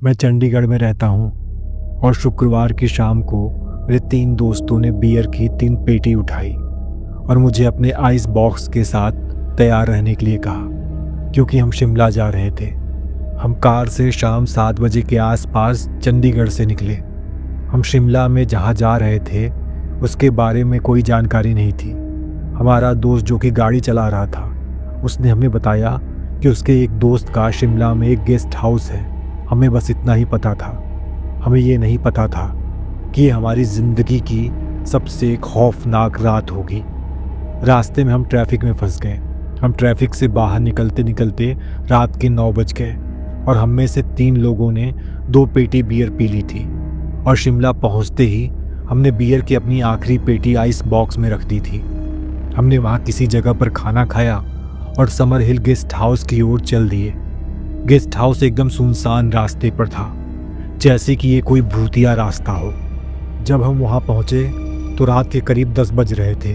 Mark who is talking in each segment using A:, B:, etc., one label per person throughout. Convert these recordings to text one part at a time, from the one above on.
A: मैं चंडीगढ़ में रहता हूँ और शुक्रवार की शाम को मेरे 3 दोस्तों ने बियर की 3 पेटी उठाई और मुझे अपने आइस बॉक्स के साथ तैयार रहने के लिए कहा, क्योंकि हम शिमला जा रहे थे। हम कार से शाम 7 बजे के आसपास चंडीगढ़ से निकले। हम शिमला में जहाँ जा रहे थे उसके बारे में कोई जानकारी नहीं थी। हमारा दोस्त जो कि गाड़ी चला रहा था, उसने हमें बताया कि उसके एक दोस्त का शिमला में एक गेस्ट हाउस है। हमें बस इतना ही पता था। हमें ये नहीं पता था कि ये हमारी ज़िंदगी की सबसे खौफनाक रात होगी। रास्ते में हम ट्रैफिक में फंस गए। हम ट्रैफिक से बाहर निकलते निकलते रात के 9 बज गए और हम में से 3 लोगों ने 2 पेटी बियर पी ली थी और शिमला पहुंचते ही हमने बियर की अपनी आखिरी पेटी आइस बॉक्स में रख दी थी। हमने वहाँ किसी जगह पर खाना खाया और समर हिल गेस्ट हाउस की ओर चल दिए। गेस्ट हाउस एकदम सुनसान रास्ते पर था, जैसे कि ये कोई भूतिया रास्ता हो। जब हम वहाँ पहुँचे तो रात के करीब 10 बज रहे थे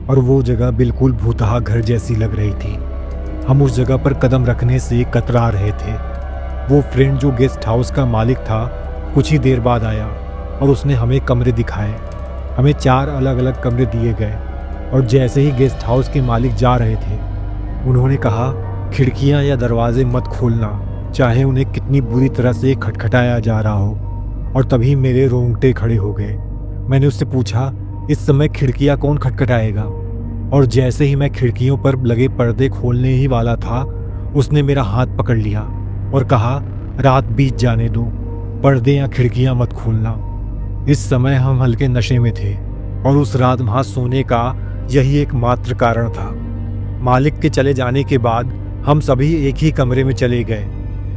A: और वो जगह बिल्कुल भूतहा घर जैसी लग रही थी। हम उस जगह पर कदम रखने से कतरा रहे थे। वो फ्रेंड जो गेस्ट हाउस का मालिक था कुछ ही देर बाद आया और उसने हमें कमरे दिखाए। हमें 4 अलग अलग कमरे दिए गए और जैसे ही गेस्ट हाउस के मालिक जा रहे थे, उन्होंने कहा, खिड़कियां या दरवाजे मत खोलना, चाहे उन्हें कितनी बुरी तरह से खटखटाया जा रहा हो। और तभी मेरे रोंगटे खड़े हो गए। मैंने उससे पूछा, इस समय खिड़कियां कौन खटखटाएगा? और जैसे ही मैं खिड़कियों पर लगे पर्दे खोलने ही वाला था, उसने मेरा हाथ पकड़ लिया और कहा, रात बीत जाने दो, पर्दे या खिड़कियां मत खोलना। इस समय हम हल्के नशे में थे और उस रात वहाँ सोने का यही एकमात्र कारण था। मालिक के चले जाने के बाद हम सभी एक ही कमरे में चले गए,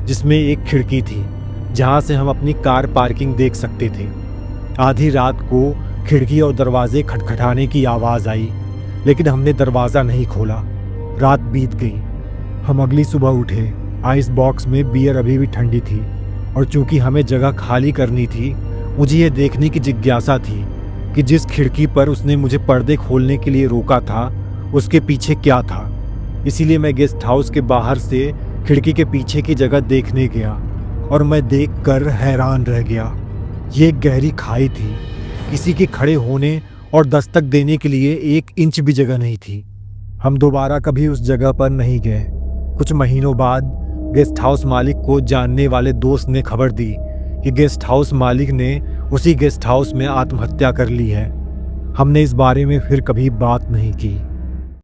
A: जिसमें एक खिड़की थी जहाँ से हम अपनी कार पार्किंग देख सकते थे। आधी रात को खिड़की और दरवाजे खटखटाने की आवाज़ आई, लेकिन हमने दरवाज़ा नहीं खोला। रात बीत गई। हम अगली सुबह उठे। आइस बॉक्स में बियर अभी भी ठंडी थी और चूंकि हमें जगह खाली करनी थी, मुझे ये देखने की जिज्ञासा थी कि जिस खिड़की पर उसने मुझे पर्दे खोलने के लिए रोका था उसके पीछे क्या था। इसीलिए मैं गेस्ट हाउस के बाहर से खिड़की के पीछे की जगह देखने गया और मैं देखकर हैरान रह गया। ये एक गहरी खाई थी। किसी के खड़े होने और दस्तक देने के लिए 1 इंच भी जगह नहीं थी। हम दोबारा कभी उस जगह पर नहीं गए। कुछ महीनों बाद गेस्ट हाउस मालिक को जानने वाले दोस्त ने खबर दी कि गेस्ट हाउस मालिक ने उसी गेस्ट हाउस में आत्महत्या कर ली है। हमने इस बारे में फिर कभी बात नहीं की।